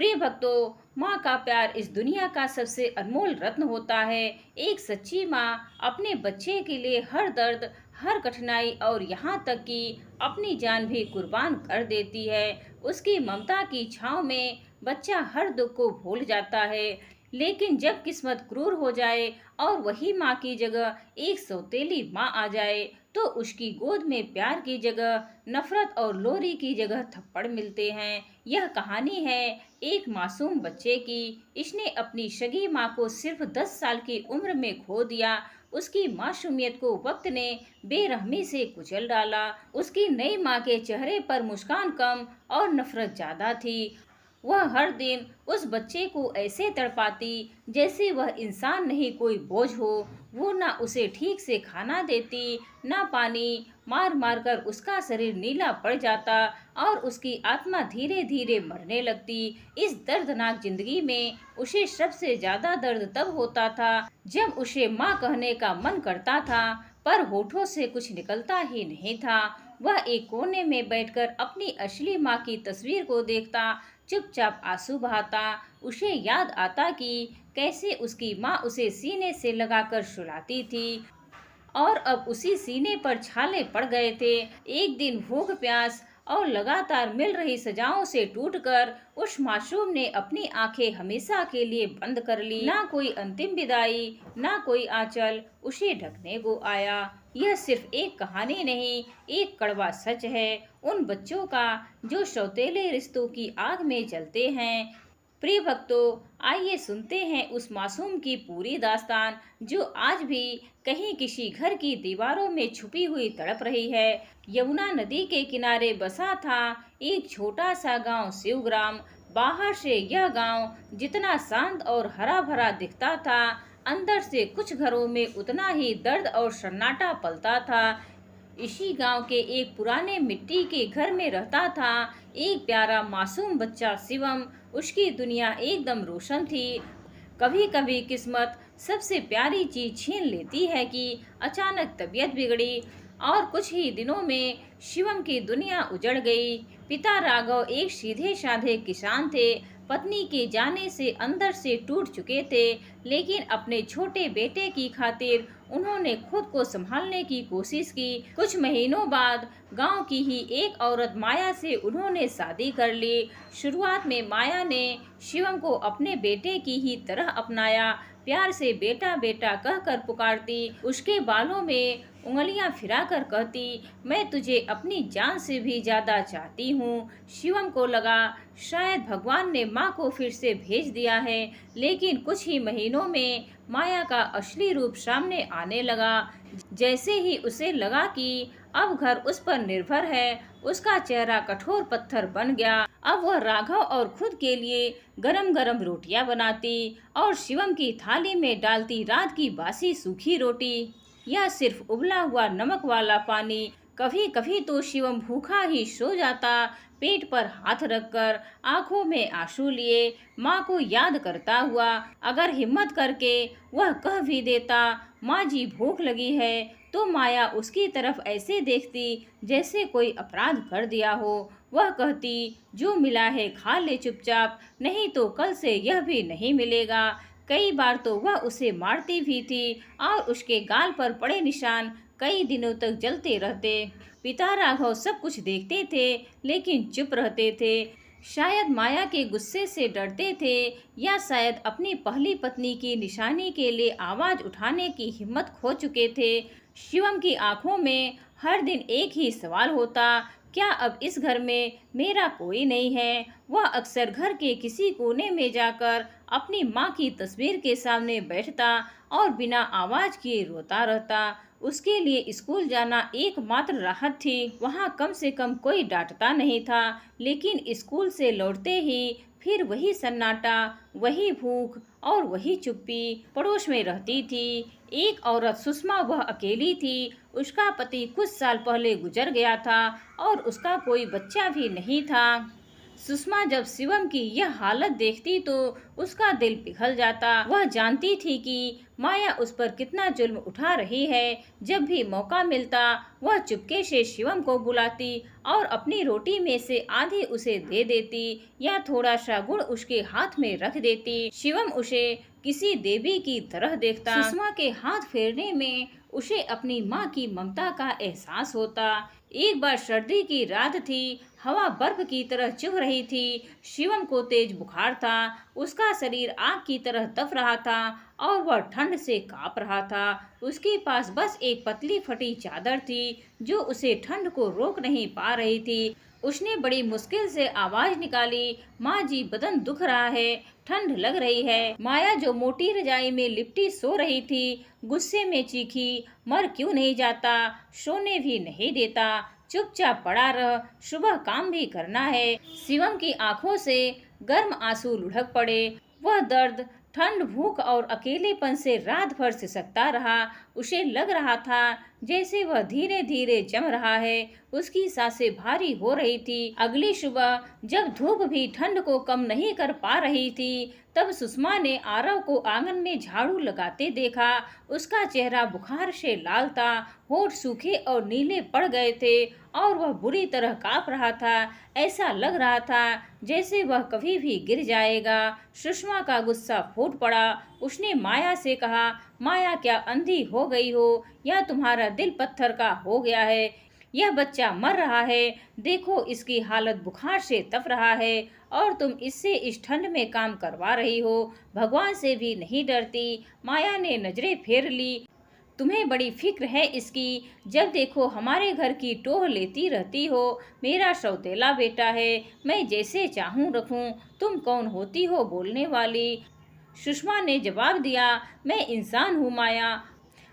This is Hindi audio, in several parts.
प्रिय भक्तों, माँ का प्यार इस दुनिया का सबसे अनमोल रत्न होता है। एक सच्ची माँ अपने बच्चे के लिए हर दर्द, हर कठिनाई और यहाँ तक कि अपनी जान भी कुर्बान कर देती है। उसकी ममता की छाँव में बच्चा हर दुख को भूल जाता है। लेकिन जब किस्मत क्रूर हो जाए और वही माँ की जगह एक सौतेली माँ आ जाए, तो उसकी गोद में प्यार की जगह नफरत और लोरी की जगह थप्पड़ मिलते हैं। यह कहानी है एक मासूम बच्चे की। इसने अपनी सगी माँ को सिर्फ 10 साल की उम्र में खो दिया। उसकी मासूमियत को वक्त ने बेरहमी से कुचल डाला। उसकी नई माँ के चेहरे पर मुस्कान कम और नफरत ज्यादा थी। वह हर दिन उस बच्चे को ऐसे तड़पाती जैसे वह इंसान नहीं कोई बोझ हो। वो ना उसे ठीक से खाना देती, ना पानी। मार मार कर उसका शरीर नीला पड़ जाता और उसकी आत्मा धीरे धीरे मरने लगती। इस दर्दनाक जिंदगी में उसे सबसे ज्यादा दर्द तब होता था जब उसे माँ कहने का मन करता था, पर होठों से कुछ निकलता ही नहीं था। वह एक कोने में बैठकर अपनी असली माँ की तस्वीर को देखता, चुपचाप आंसू बहाता। उसे याद आता कि कैसे उसकी माँ उसे सीने से लगाकर सुलाती थी और अब उसी सीने पर छाले पड़ गए थे। एक दिन भूख प्यास और लगातार मिल रही सजाओं से टूटकर उस मासूम ने अपनी आंखें हमेशा के लिए बंद कर ली। ना कोई अंतिम विदाई, ना कोई आंचल उसे ढकने को आया। यह सिर्फ एक कहानी नहीं, एक कड़वा सच है उन बच्चों का जो सौतेले रिश्तों की आग में जलते हैं। प्रिय भक्तों, आइए सुनते हैं उस मासूम की पूरी दास्तान जो आज भी कहीं किसी घर की दीवारों में छुपी हुई तड़प रही है। यमुना नदी के किनारे बसा था एक छोटा सा गांव शिवग्राम। बाहर से यह गांव जितना शांत और हरा भरा दिखता था, अंदर से कुछ घरों में उतना ही दर्द और सन्नाटा पलता था। इसी गांव के एक पुराने मिट्टी के घर में रहता था एक प्यारा मासूम बच्चा शिवम। उसकी दुनिया एकदम रोशन थी। कभी कभी किस्मत सबसे प्यारी चीज छीन लेती है कि अचानक तबीयत बिगड़ी और कुछ ही दिनों में शिवम की दुनिया उजड़ गई। पिता राघव एक सीधे साधे किसान थे। पत्नी के जाने से अंदर से टूट चुके थे, लेकिन अपने छोटे बेटे की खातिर उन्होंने खुद को संभालने की कोशिश की। कुछ महीनों बाद गांव की ही एक औरत माया से उन्होंने शादी कर ली। शुरुआत में माया ने शिवम को अपने बेटे की ही तरह अपनाया। प्यार से बेटा बेटा कहकर पुकारती, उसके बालों में उंगलियां फिराकर कहती, मैं तुझे अपनी जान से भी ज्यादा चाहती हूँ। शिवम को लगा शायद भगवान ने माँ को फिर से भेज दिया है, लेकिन कुछ ही महीनों में माया का असली रूप सामने आने लगा। जैसे ही उसे लगा कि अब घर उस पर निर्भर है, उसका चेहरा कठोर पत्थर बन गया। अब वह राघव और खुद के लिए गरम गरम रोटियां बनाती और शिवम की थाली में डालती रात की बासी सूखी रोटी या सिर्फ उबला हुआ नमक वाला पानी। कभी कभी तो शिवम भूखा ही सो जाता, पेट पर हाथ रखकर आंखों में आंसू लिए माँ को याद करता हुआ। अगर हिम्मत करके वह कह भी देता, माँ जी भूख लगी है, तो माया उसकी तरफ ऐसे देखती जैसे कोई अपराध कर दिया हो। वह कहती, जो मिला है खा ले चुपचाप, नहीं तो कल से यह भी नहीं मिलेगा। कई बार तो वह उसे मारती भी थी और उसके गाल पर पड़े निशान कई दिनों तक जलते रहते। पिता राघव सब कुछ देखते थे लेकिन चुप रहते थे। शायद माया के गुस्से से डरते थे या शायद अपनी पहली पत्नी की निशानी के लिए आवाज उठाने की हिम्मत खो चुके थे। शिवम की आंखों में हर दिन एक ही सवाल होता, क्या अब इस घर में मेरा कोई नहीं है। वह अक्सर घर के किसी कोने में जाकर अपनी माँ की तस्वीर के सामने बैठता और बिना आवाज किए रोता रहता। उसके लिए स्कूल जाना एकमात्र राहत थी। वहाँ कम से कम कोई डांटता नहीं था, लेकिन स्कूल से लौटते ही फिर वही सन्नाटा, वही भूख और वही चुप्पी पड़ोस में रहती थी। एक औरत सुषमा, वह अकेली थी। उसका पति कुछ साल पहले गुजर गया था और उसका कोई बच्चा भी नहीं था। सुषमा जब शिवम की यह हालत देखती तो उसका दिल पिघल जाता। वह जानती थी कि माया उस पर कितना जुल्म उठा रही है। जब भी मौका मिलता वह चुपके से शिवम को बुलाती और अपनी रोटी में से आधी उसे दे देती या थोड़ा सा गुड़ उसके हाथ में रख देती। शिवम उसे किसी देवी की तरह देखता। सुषमा के हाथ फेरने में उसे अपनी माँ की ममता का एहसास होता। एक बार सर्दी की रात थी, हवा बर्फ की तरह चुभ रही थी। शिवम को तेज बुखार था, उसका शरीर आग की तरह तप रहा था और वह ठंड से कांप रहा था। उसके पास बस एक पतली फटी चादर थी जो उसे ठंड को रोक नहीं पा रही थी। उसने बड़ी मुश्किल से आवाज निकाली, माँ जी बदन दुख रहा है, ठंड लग रही है। माया जो मोटी रजाई में लिपटी सो रही थी, गुस्से में चीखी, मर क्यों नहीं जाता, सोने भी नहीं देता, चुपचाप पड़ा रह, सुबह काम भी करना है। शिवम की आंखों से गर्म आंसू लुढ़क पड़े। वह दर्द, ठंड, भूख और अकेलेपन से रात भर सिसकता रहा। उसे लग रहा था जैसे वह धीरे धीरे जम रहा है। उसकी सांसें भारी हो रही थी। अगली सुबह जब धूप भी ठंड को कम नहीं कर पा रही थी, तब सुषमा ने आरव को आंगन में झाड़ू लगाते देखा। उसका चेहरा बुखार से लाल था, होठ सूखे और नीले पड़ गए थे और वह बुरी तरह कांप रहा था। ऐसा लग रहा था जैसे वह कभी भी गिर जाएगा। सुषमा का गुस्सा फूट पड़ा। उसने माया से कहा, माया क्या अंधी हो गई हो या तुम्हारा दिल पत्थर का हो गया है? यह बच्चा मर रहा है, देखो इसकी हालत बुखार से तप रहा है और तुम इससे इस ठंड में काम करवा रही हो। भगवान से भी नहीं डरती। माया ने नजरें फेर ली। तुम्हें बड़ी फिक्र है इसकी, जब देखो हमारे घर की टोह लेती रहती हो। मेरा सौतेला बेटा है, मैं जैसे चाहूँ रखूँ, तुम कौन होती हो बोलने वाली? सुषमा ने जवाब दिया, मैं इंसान हूँ माया,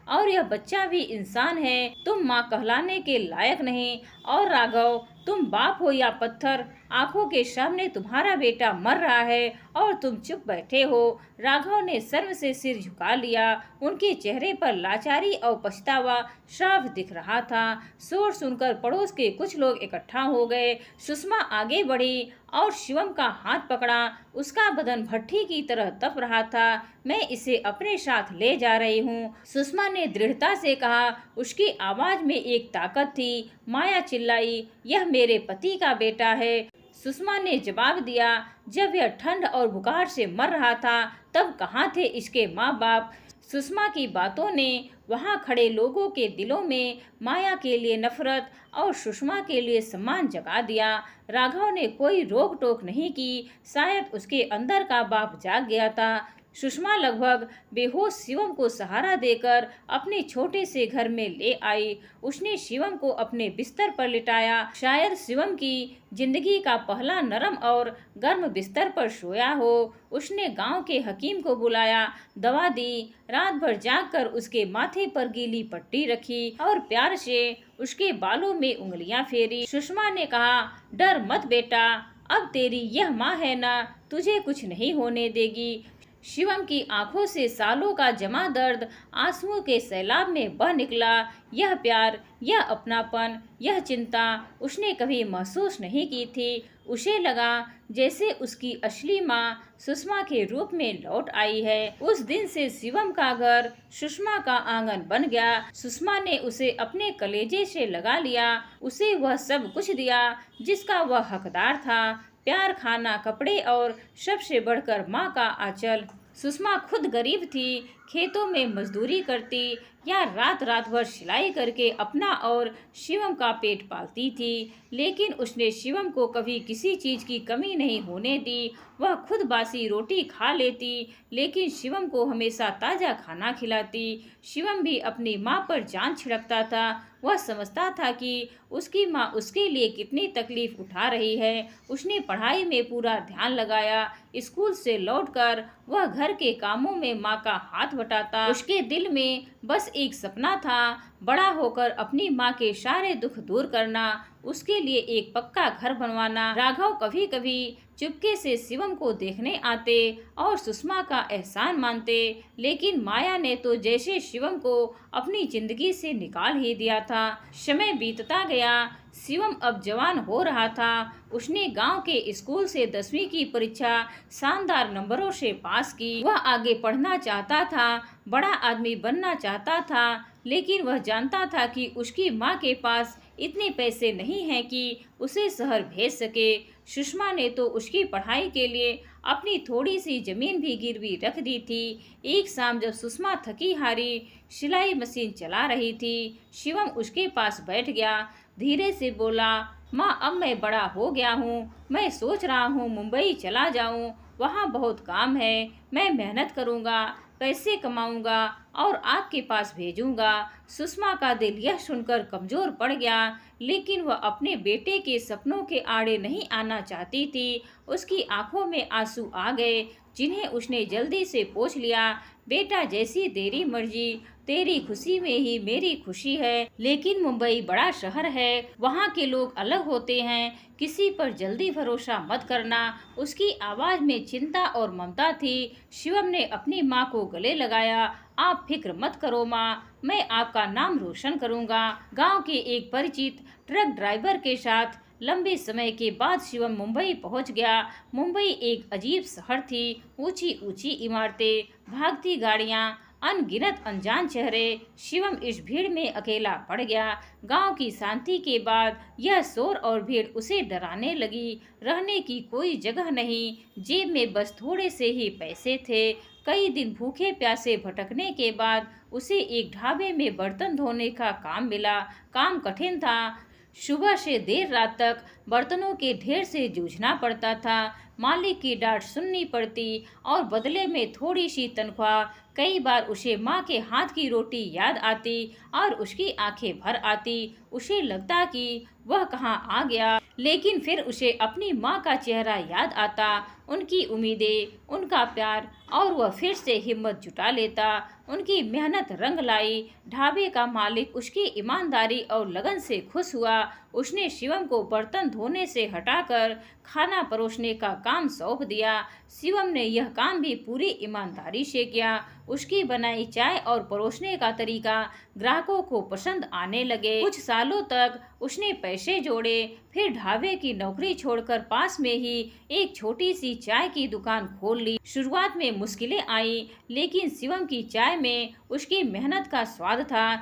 और यह बच्चा भी इंसान है। तुम माँ कहलाने के लायक नहीं। और राघव, तुम बाप हो या पत्थर, आंखों के सामने तुम्हारा बेटा मर रहा है और तुम चुप बैठे हो। राघव ने शर्म से सिर झुका लिया। उनके चेहरे पर लाचारी और पछतावा साफ दिख रहा था। शोर सुनकर पड़ोस के कुछ लोग इकट्ठा हो गए। सुषमा आगे बढ़ी और शिवम का हाथ पकड़ा। उसका बदन भट्ठी की तरह तप रहा था। मैं इसे अपने साथ ले जा रही हूँ, सुषमा ने दृढ़ता से कहा। उसकी आवाज में एक ताकत थी। माया चिल्लाई, यह मेरे पति का बेटा है। सुषमा ने जवाब दिया, जब यह ठंड और बुखार से मर रहा था तब कहाँ थे इसके माँ बाप? सुषमा की बातों ने वहाँ खड़े लोगों के दिलों में माया के लिए नफरत और सुषमा के लिए सम्मान जगा दिया। राघव ने कोई रोक टोक नहीं की, शायद उसके अंदर का बाप जाग गया था। सुषमा लगभग बेहोश शिवम को सहारा देकर अपने छोटे से घर में ले आई। उसने शिवम को अपने बिस्तर पर लिटाया। शायद शिवम की जिंदगी का पहला नरम और गर्म बिस्तर पर सोया हो। उसने गांव के हकीम को बुलाया, दवा दी, रात भर जागकर उसके माथे पर गीली पट्टी रखी और प्यार से उसके बालों में उंगलियां फेरी। सुषमा ने कहा, डर मत बेटा, अब तेरी यह माँ है ना, तुझे कुछ नहीं होने देगी। शिवम की आंखों से सालों का जमा दर्द आंसुओं के सैलाब में बह निकला। यह प्यार, यह अपनापन, यह चिंता उसने कभी महसूस नहीं की थी। उसे लगा जैसे उसकी असली माँ सुषमा के रूप में लौट आई है। उस दिन से शिवम का घर सुषमा का आंगन बन गया। सुषमा ने उसे अपने कलेजे से लगा लिया। उसे वह सब कुछ दिया जिसका वह हकदार था, प्यार, खाना, कपड़े और सबसे बढ़कर माँ का आंचल। सुषमा खुद गरीब थी, खेतों में मजदूरी करती या रात रात भर सिलाई करके अपना और शिवम का पेट पालती थी, लेकिन उसने शिवम को कभी किसी चीज़ की कमी नहीं होने दी। वह खुद बासी रोटी खा लेती, लेकिन शिवम को हमेशा ताज़ा खाना खिलाती। शिवम भी अपनी माँ पर जान छिड़कता था। वह समझता था कि उसकी माँ उसके लिए कितनी तकलीफ उठा रही है। उसने पढ़ाई में पूरा ध्यान लगाया। स्कूल से लौटकर वह घर के कामों में माँ का हाथ बटाता। उसके दिल में बस एक सपना था, बड़ा होकर अपनी माँ के सारे दुख दूर करना, उसके लिए एक पक्का घर बनवाना। राघव कभी कभी चुपके से शिवम को देखने आते और सुषमा का एहसान मानते, लेकिन माया ने तो जैसे शिवम को अपनी जिंदगी से निकाल ही दिया था। समय बीतता गया, शिवम अब जवान हो रहा था। उसने गांव के स्कूल से 10वीं की परीक्षा शानदार नंबरों से पास की। वह आगे पढ़ना चाहता था, बड़ा आदमी बनना चाहता था, लेकिन वह जानता था कि उसकी माँ के पास इतने पैसे नहीं हैं कि उसे शहर भेज सके। सुषमा ने तो उसकी पढ़ाई के लिए अपनी थोड़ी सी जमीन भी गिरवी रख दी थी। एक शाम जब सुषमा थकी हारी सिलाई मशीन चला रही थी, शिवम उसके पास बैठ गया। धीरे से बोला, माँ अब मैं बड़ा हो गया हूँ, मैं सोच रहा हूँ मुंबई चला जाऊँ, वहाँ बहुत काम है। मैं मेहनत करूँगा, पैसे कमाऊँगा और आपके पास भेजूँगा। सुषमा का दिल यह सुनकर कमज़ोर पड़ गया, लेकिन वह अपने बेटे के सपनों के आड़े नहीं आना चाहती थी। उसकी आंखों में आंसू आ गए, जिन्हें उसने जल्दी से पोंछ लिया। बेटा, जैसी तेरी मर्जी, तेरी खुशी में ही मेरी खुशी है। लेकिन मुंबई बड़ा शहर है, वहाँ के लोग अलग होते हैं, किसी पर जल्दी भरोसा मत करना। उसकी आवाज़ में चिंता और ममता थी। शिवम ने अपनी माँ को गले लगाया। आप फिक्र मत करो माँ, मैं आपका नाम रोशन करूँगा। गांव के एक परिचित ट्रक ड्राइवर के साथ लंबे समय के बाद शिवम मुंबई पहुंच गया। मुंबई एक अजीब शहर थी। ऊंची ऊंची इमारतें, भागती गाड़ियां, अनगिनत अनजान चेहरे। शिवम इस भीड़ में अकेला पड़ गया। गांव की शांति के बाद यह शोर और भीड़ उसे डराने लगी। रहने की कोई जगह नहीं, जेब में बस थोड़े से ही पैसे थे। कई दिन भूखे प्यासे भटकने के बाद उसे एक ढाबे में बर्तन धोने का काम मिला। काम कठिन था, सुबह से देर रात तक बर्तनों के ढेर से जूझना पड़ता था। मालिक की डांट सुननी पड़ती और बदले में थोड़ी सी तनख्वाह। कई बार उसे माँ के हाथ की रोटी याद आती और उसकी आंखें भर आती। उसे लगता कि वह कहाँ आ गया, लेकिन फिर उसे अपनी माँ का चेहरा याद आता, उनकी उम्मीदें, उनका प्यार, और वह फिर से हिम्मत जुटा लेता। उनकी मेहनत रंग लाई। ढाबे का मालिक उसकी ईमानदारी और लगन से खुश हुआ। उसने शिवम को बर्तन धोने से हटाकर खाना परोसने का काम सौंप दिया। शिवम ने यह काम भी पूरी ईमानदारी से किया। उसकी बनाई चाय और परोसने का तरीका ग्राहकों को पसंद आने लगे। कुछ सालों तक उसने पैसे जोड़े, फिर ढाबे की नौकरी छोड़कर पास में ही एक छोटी सी चाय की दुकान खोल ली। शुरुआत में मुश्किलें आई, लेकिन शिवम की चाय में उसकी मेहनत का स्वाद था।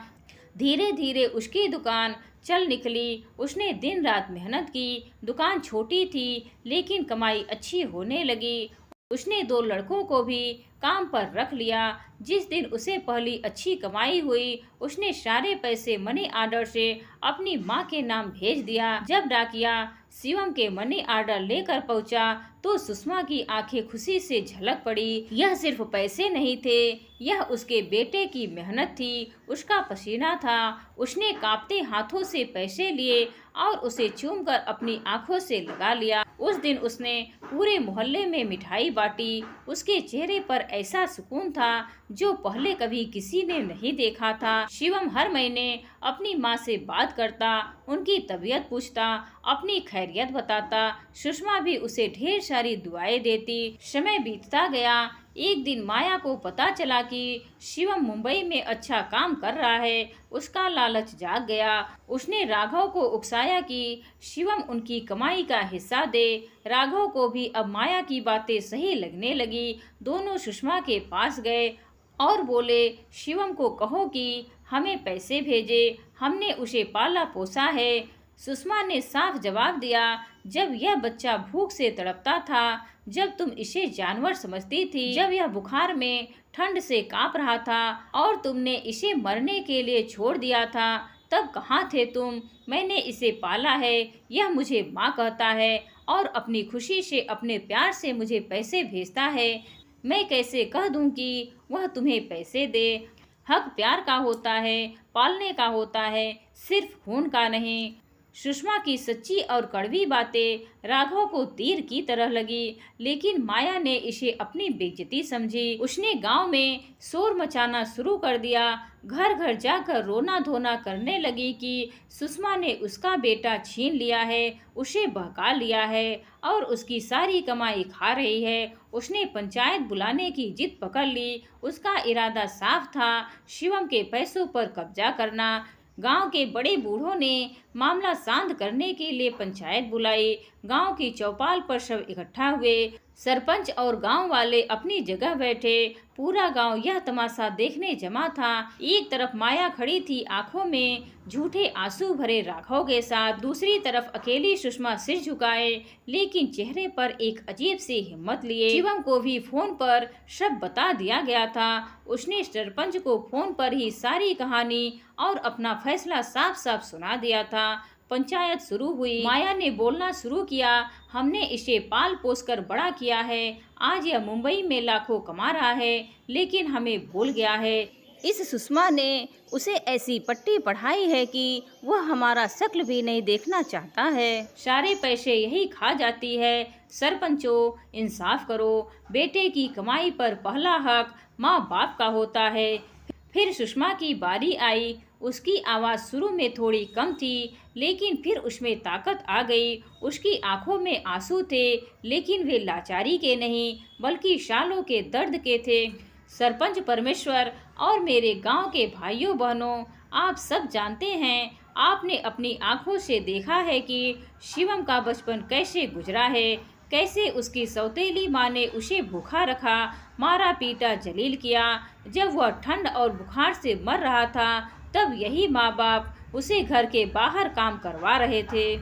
धीरे धीरे उसकी दुकान चल निकली। उसने दिन रात मेहनत की। दुकान छोटी थी, लेकिन कमाई अच्छी होने लगी। उसने 2 लड़कों को भी काम पर रख लिया। जिस दिन उसे पहली अच्छी कमाई हुई, उसने सारे पैसे मनी ऑर्डर से अपनी माँ के नाम भेज दिया। जब डाकिया शिवम के मनी ऑर्डर लेकर पहुंचा, तो सुषमा की आंखें खुशी से झलक पड़ी। यह सिर्फ पैसे नहीं थे, यह उसके बेटे की मेहनत थी, उसका पसीना था। उसने कांपते हाथों से पैसे लिए और उसे चूमकर अपनी आंखों से लगा लिया। उस दिन उसने पूरे मोहल्ले में मिठाई बांटी। उसके चेहरे पर ऐसा सुकून था जो पहले कभी किसी ने नहीं देखा था। शिवम हर महीने अपनी माँ से बात करता, उनकी तबीयत पूछता, अपनी खैरियत बताता। सुषमा भी उसे ढेर सारी दुआएं देती। समय बीतता गया। एक दिन माया को पता चला कि शिवम मुंबई में अच्छा काम कर रहा है। उसका लालच जाग गया। उसने राघव को उकसाया कि शिवम उनकी कमाई का हिस्सा दे। राघव को भी अब माया की बातें सही लगने लगी। दोनों सुषमा के पास गए और बोले, शिवम को कहो कि हमें पैसे भेजे, हमने उसे पाला पोसा है। सुषमा ने साफ जवाब दिया, जब यह बच्चा भूख से तड़पता था, जब तुम इसे जानवर समझती थी, जब यह बुखार में ठंड से कांप रहा था और तुमने इसे मरने के लिए छोड़ दिया था, तब कहाँ थे तुम? मैंने इसे पाला है, यह मुझे माँ कहता है और अपनी खुशी से, अपने प्यार से मुझे पैसे भेजता है। मैं कैसे कह दूं कि वह तुम्हें पैसे दे? हक प्यार का होता है, पालने का होता है, सिर्फ खून का नहीं। सुषमा की सच्ची और कड़वी बातें राघव को तीर की तरह लगी, लेकिन माया ने इसे अपनी बेइज्जती समझी। उसने गांव में शोर मचाना शुरू कर दिया, घर घर जाकर रोना धोना करने लगी कि सुषमा ने उसका बेटा छीन लिया है, उसे बहका लिया है और उसकी सारी कमाई खा रही है। उसने पंचायत बुलाने की जिद पकड़ ली। उसका इरादा साफ था, शिवम के पैसों पर कब्जा करना। गांव के बड़े बूढ़ों ने मामला शांत करने के लिए पंचायत बुलाई। गांव की चौपाल पर सब इकट्ठा हुए। सरपंच और गांव वाले अपनी जगह बैठे। पूरा गांव यह तमाशा देखने जमा था। एक तरफ माया खड़ी थी, आंखों में झूठे आंसू भरे राघव के साथ। दूसरी तरफ अकेली सुषमा सिर झुकाए, लेकिन चेहरे पर एक अजीब सी हिम्मत लिए। शिवम को भी फोन पर सब बता दिया गया था। उसने सरपंच को फोन पर ही सारी कहानी और अपना फैसला साफ साफ सुना दिया था। पंचायत शुरू हुई। माया ने बोलना शुरू किया, हमने इसे पाल पोस कर बड़ा किया है। आज यह मुंबई में लाखों कमा रहा है, लेकिन हमें भूल गया है। इस सुषमा ने उसे ऐसी पट्टी पढ़ाई है कि वह हमारा शक्ल भी नहीं देखना चाहता है। सारे पैसे यही खा जाती है। सरपंचों, इंसाफ करो। बेटे की कमाई पर पहला हक माँ बाप का होता है। फिर सुषमा की बारी आई। उसकी आवाज़ शुरू में थोड़ी कम थी, लेकिन फिर उसमें ताकत आ गई। उसकी आंखों में आंसू थे, लेकिन वे लाचारी के नहीं, बल्कि सालों के दर्द के थे। सरपंच परमेश्वर और मेरे गांव के भाइयों बहनों, आप सब जानते हैं, आपने अपनी आंखों से देखा है कि शिवम का बचपन कैसे गुजरा है, कैसे उसकी सौतेली माँ ने उसे भूखा रखा, मारा पीटा जलील किया। जब वह ठंड और बुखार से मर रहा था, तब यही माँ बाप उसे घर के बाहर काम करवा रहे थे।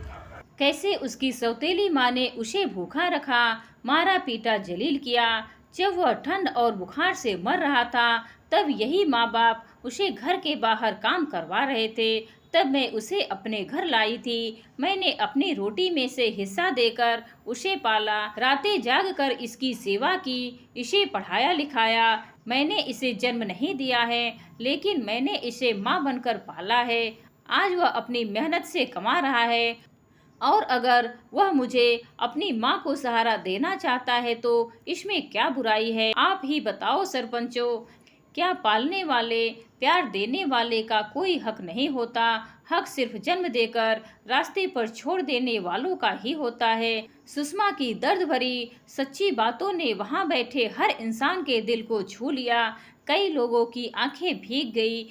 कैसे उसकी सौतेली माँ ने उसे भूखा रखा, मारा पीटा जलील किया। जब वह ठंड और बुखार से मर रहा था, तब यही माँ बाप उसे घर के बाहर काम करवा रहे थे। तब मैं उसे अपने घर लाई थी। मैंने अपनी रोटी में से हिस्सा देकर उसे पाला, रातें जाग कर इसकी सेवा की, इसे पढ़ाया लिखाया। मैंने इसे जन्म नहीं दिया है, लेकिन मैंने इसे माँ बनकर पाला है। आज वह अपनी मेहनत से कमा रहा है, और अगर वह मुझे अपनी माँ को सहारा देना चाहता है तो इसमें क्या बुराई है? आप ही बताओ सरपंचों, क्या पालने वाले, प्यार देने वाले का कोई हक नहीं होता? हक सिर्फ जन्म देकर रास्ते पर छोड़ देने वालों का ही होता है। सुषमा की दर्द भरी सच्ची बातों ने वहां बैठे हर इंसान के दिल को छू लिया। कई लोगों की आंखें भीग गई।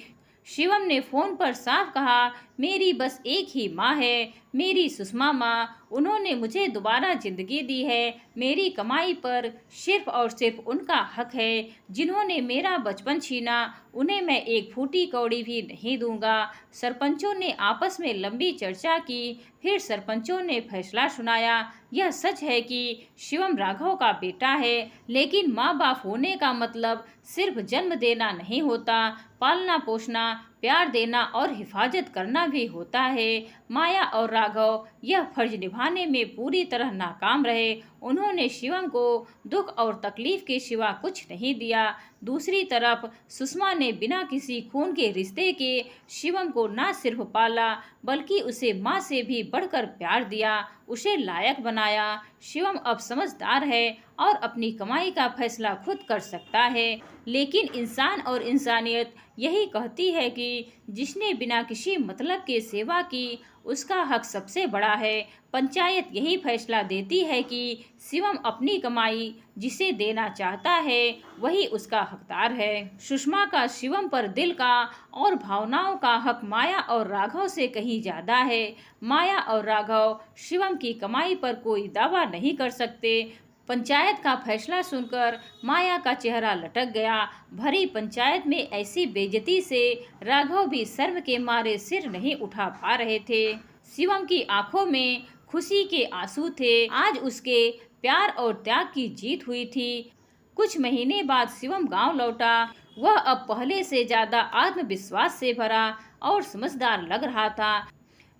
शिवम ने फोन पर साफ कहा, मेरी बस एक ही माँ है, मेरी सुषमा माँ। उन्होंने मुझे दोबारा जिंदगी दी है। मेरी कमाई पर सिर्फ और सिर्फ उनका हक है। जिन्होंने मेरा बचपन छीना, उन्हें मैं एक फूटी कौड़ी भी नहीं दूंगा। सरपंचों ने आपस में लंबी चर्चा की। फिर सरपंचों ने फैसला सुनाया। यह सच है कि शिवम राघव का बेटा है, लेकिन माँ बाप होने का मतलब सिर्फ जन्म देना नहीं होता। पालना पोषना, प्यार देना और हिफाजत करना भी होता है। माया और राघव यह फर्ज निभाने में पूरी तरह नाकाम रहे। उन्होंने शिवम को दुख और तकलीफ के सिवा कुछ नहीं दिया। दूसरी तरफ सुषमा ने बिना किसी खून के रिश्ते के शिवम को न सिर्फ पाला, बल्कि उसे माँ से भी बढ़कर प्यार दिया, उसे लायक बनाया। शिवम अब समझदार है और अपनी कमाई का फैसला खुद कर सकता है। लेकिन इंसान और इंसानियत यही कहती है कि जिसने बिना किसी मतलब के सेवा की, उसका हक सबसे बड़ा है। पंचायत यही फैसला देती है कि शिवम अपनी कमाई जिसे देना चाहता है, वही उसका हकदार है। सुषमा का शिवम पर दिल का और भावनाओं का हक माया और राघव से कहीं ज्यादा है। माया और राघव शिवम की कमाई पर कोई दावा नहीं कर सकते। पंचायत का फैसला सुनकर माया का चेहरा लटक गया। भरी पंचायत में ऐसी बेइज्जती से राघव भी शर्म के मारे सिर नहीं उठा पा रहे थे। शिवम की आंखों में खुशी के आंसू थे। आज उसके प्यार और त्याग की जीत हुई थी। कुछ महीने बाद शिवम गांव लौटा। वह अब पहले से ज्यादा आत्मविश्वास से भरा और समझदार लग रहा था,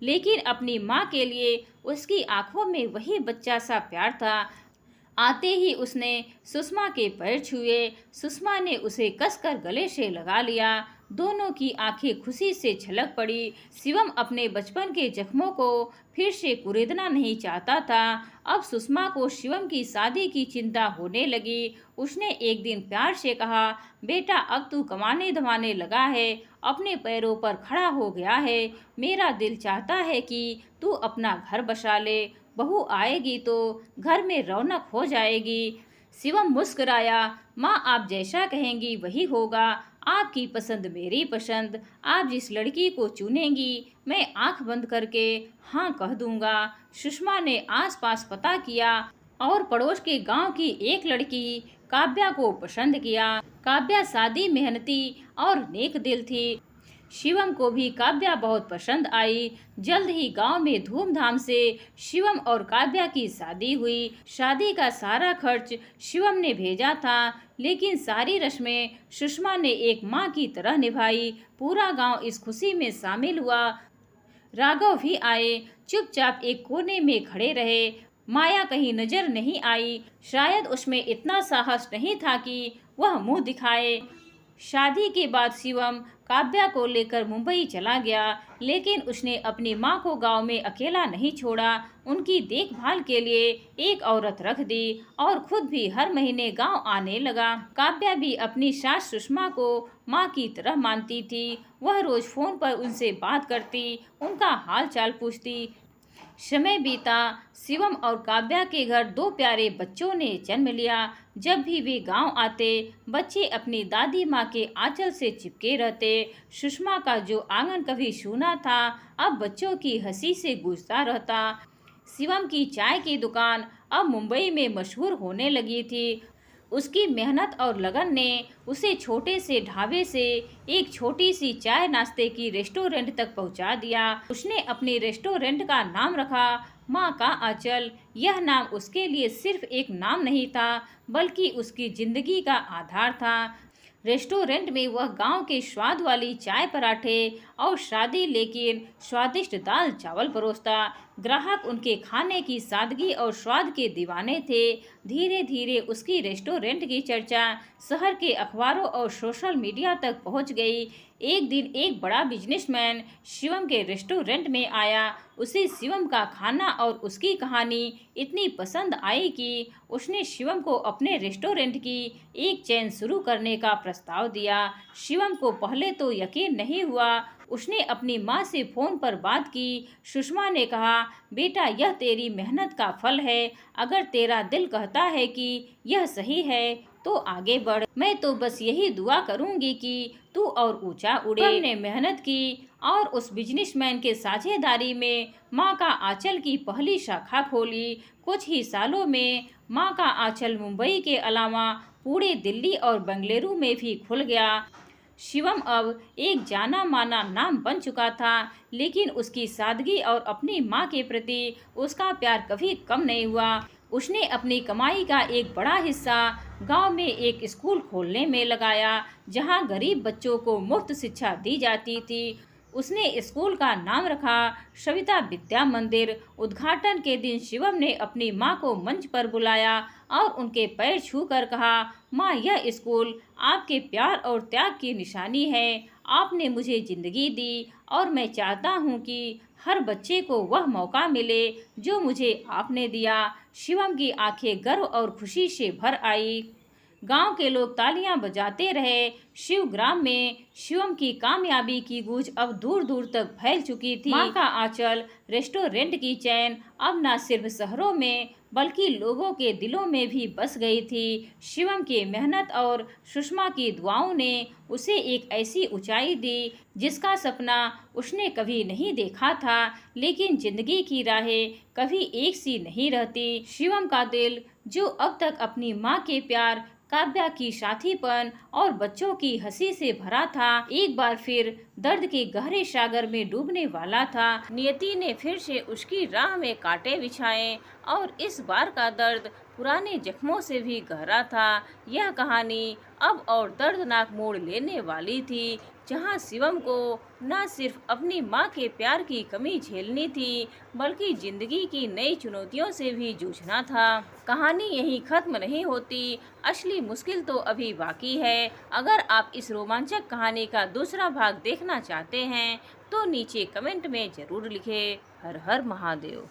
लेकिन अपनी माँ के लिए उसकी आंखों में वही बच्चा सा प्यार था। आते ही उसने सुषमा के पैर छुए। सुषमा ने उसे कसकर गले से लगा लिया। दोनों की आंखें खुशी से छलक पड़ी। शिवम अपने बचपन के जख्मों को फिर से कुरेदना नहीं चाहता था। अब सुषमा को शिवम की शादी की चिंता होने लगी। उसने एक दिन प्यार से कहा, बेटा अब तू कमाने धमाने लगा है, अपने पैरों पर खड़ा हो गया है, मेरा दिल चाहता है कि तू अपना घर बसा ले, बहू आएगी तो घर में रौनक हो जाएगी। शिवम मुस्कुराया, माँ आप जैसा कहेंगी वही होगा, आपकी पसंद मेरी पसंद, आप जिस लड़की को चुनेंगी मैं आंख बंद करके हाँ कह दूंगा। सुषमा ने आसपास पता किया और पड़ोस के गांव की एक लड़की काव्या को पसंद किया। काव्या सादी, मेहनती और नेक दिल थी। शिवम को भी काव्या बहुत पसंद आई। जल्द ही गांव में धूमधाम से शिवम और काव्या की शादी हुई। शादी का सारा खर्च शिवम ने भेजा था, लेकिन सारी रस्में सुषमा ने एक माँ की तरह निभाई। पूरा गांव इस खुशी में शामिल हुआ। राघव भी आए, चुपचाप एक कोने में खड़े रहे। माया कहीं नजर नहीं आई, शायद उसमें इतना साहस नहीं था कि वह मुंह दिखाए। शादी के बाद शिवम काव्या को लेकर मुंबई चला गया, लेकिन उसने अपनी माँ को गांव में अकेला नहीं छोड़ा। उनकी देखभाल के लिए एक औरत रख दी और खुद भी हर महीने गांव आने लगा। काव्या भी अपनी सास सुषमा को माँ की तरह मानती थी। वह रोज फोन पर उनसे बात करती, उनका हाल चाल पूछती। समय बीता। शिवम और काव्या के घर दो प्यारे बच्चों ने जन्म लिया। जब भी वे गांव आते, बच्चे अपनी दादी माँ के आंचल से चिपके रहते। सुषमा का जो आंगन कभी सूना था, अब बच्चों की हंसी से गूंजता रहता। शिवम की चाय की दुकान अब मुंबई में मशहूर होने लगी थी। उसकी मेहनत और लगन ने उसे छोटे से ढाबे से एक छोटी सी चाय नाश्ते की रेस्टोरेंट तक पहुंचा दिया। उसने अपने रेस्टोरेंट का नाम रखा माँ का आंचल। यह नाम उसके लिए सिर्फ एक नाम नहीं था, बल्कि उसकी जिंदगी का आधार था। रेस्टोरेंट में वह गांव के स्वाद वाली चाय, पराठे और सादी लेकिन स्वादिष्ट दाल चावल परोसता। ग्राहक उनके खाने की सादगी और स्वाद के दीवाने थे। धीरे धीरे उसकी रेस्टोरेंट की चर्चा शहर के अखबारों और सोशल मीडिया तक पहुंच गई। एक दिन एक बड़ा बिजनेसमैन शिवम के रेस्टोरेंट में आया। उसे शिवम का खाना और उसकी कहानी इतनी पसंद आई कि उसने शिवम को अपने रेस्टोरेंट की एक चेन शुरू करने का प्रस्ताव दिया। शिवम को पहले तो यकीन नहीं हुआ। उसने अपनी माँ से फोन पर बात की। सुषमा ने कहा, बेटा यह तेरी मेहनत का फल है। अगर तेरा दिल कहता है कि यह सही है तो आगे बढ़। मैं तो बस यही दुआ करूंगी कि तू और ऊंचा उड़े। हमने मेहनत की और उस बिजनेसमैन के साझेदारी में माँ का आंचल की पहली शाखा खोली। कुछ ही सालों में माँ का आंचल मुंबई के अलावा पूरे दिल्ली और बेंगलुरु में भी खुल गया। शिवम अब एक जाना माना नाम बन चुका था, लेकिन उसकी सादगी और अपनी माँ के प्रति उसका प्यार कभी कम नहीं हुआ। उसने अपनी कमाई का एक बड़ा हिस्सा गांव में एक स्कूल खोलने में लगाया, जहां गरीब बच्चों को मुफ्त शिक्षा दी जाती थी। उसने स्कूल का नाम रखा सविता विद्या मंदिर। उद्घाटन के दिन शिवम ने अपनी माँ को मंच पर बुलाया और उनके पैर छूकर कहा, माँ यह स्कूल आपके प्यार और त्याग की निशानी है। आपने मुझे जिंदगी दी और मैं चाहता हूँ कि हर बच्चे को वह मौका मिले जो मुझे आपने दिया। शिवम की आंखें गर्व और खुशी से भर आई। गांव के लोग तालियां बजाते रहे। शिवग्राम में शिवम की कामयाबी की गूंज अब दूर दूर तक फैल चुकी थी। माँ का आंचल रेस्टोरेंट की चैन अब न सिर्फ शहरों में बल्कि लोगों के दिलों में भी बस गई थी। शिवम की मेहनत और सुषमा की दुआओं ने उसे एक ऐसी ऊंचाई दी जिसका सपना उसने कभी नहीं देखा था। लेकिन जिंदगी की राहें कभी एक सी नहीं रहती। शिवम का दिल, जो अब तक अपनी माँ के प्यार, काव्या की साथीपन और बच्चों की हंसी से भरा था, एक बार फिर दर्द के गहरे सागर में डूबने वाला था। नियति ने फिर से उसकी राह में कांटे बिछाए और इस बार का दर्द पुराने जख्मों से भी गहरा था। यह कहानी अब और दर्दनाक मोड़ लेने वाली थी। जहां शिवम को न सिर्फ अपनी मां के प्यार की कमी झेलनी थी, बल्कि जिंदगी की नई चुनौतियों से भी जूझना था। कहानी यहीं खत्म नहीं होती, असली मुश्किल तो अभी बाकी है। अगर आप इस रोमांचक कहानी का दूसरा भाग देखना चाहते हैं तो नीचे कमेंट में जरूर लिखें। हर हर महादेव।